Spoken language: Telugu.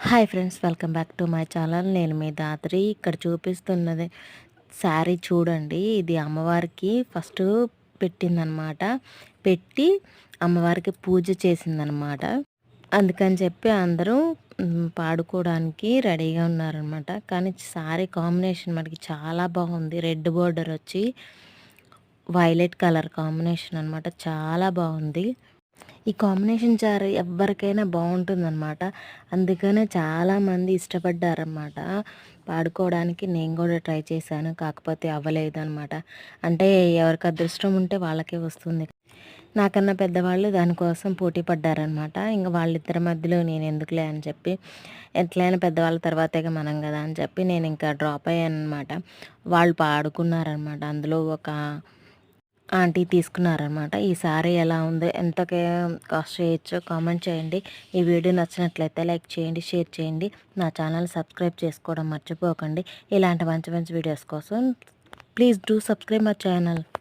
Hi friends, welcome back to my channel. నేను మీ దాత్రి. ఇక్కడ చూపిస్తున్నది శారీ చూడండి. ఇది అమ్మవారికి ఫస్ట్ పెట్టిందనమాట. పెట్టి అమ్మవారికి పూజ చేసిందనమాట. అందుకని చెప్పి అందరూ పాడుకోవడానికి రెడీగా ఉన్నారనమాట. కానీ శారీ కాంబినేషన్ మనకి చాలా బాగుంది. రెడ్ బోర్డర్ వచ్చి వైలెట్ కలర్ కాంబినేషన్ అనమాట. చాలా బాగుంది. ఈ కాంబినేషన్ చారు ఎవ్వరికైనా బాగుంటుందన్నమాట. అందుకనే చాలామంది ఇష్టపడ్డారన్నమాట పాడుకోవడానికి. నేను కూడా ట్రై చేశాను, కాకపోతే అవ్వలేదన్నమాట. అంటే ఎవరికి అదృష్టం ఉంటే వాళ్ళకే వస్తుంది. నాకన్నా పెద్దవాళ్ళు దానికోసం పోటీ పడ్డారనమాట. ఇంకా వాళ్ళిద్దరి మధ్యలో నేను ఎందుకులే అని చెప్పి, ఎట్లయినా పెద్దవాళ్ళ తర్వాతేగా మనం కదా అని చెప్పి నేను ఇంకా డ్రాప్ అయ్యాను అనమాట. వాళ్ళు పాడుకున్నారనమాట. అందులో ఒక ఆంటీ తీసుకున్నారనమాట. ఈ సారీ ఎలా ఉందో, ఎంతకే కాస్ట్ చేయొచ్చో కామెంట్ చేయండి. ఈ వీడియో నచ్చినట్లయితే లైక్ చేయండి, షేర్ చేయండి. నా ఛానల్ సబ్స్క్రైబ్ చేసుకోవడం మర్చిపోకండి. ఇలాంటి మంచి మంచి వీడియోస్ కోసం please do subscribe my channel.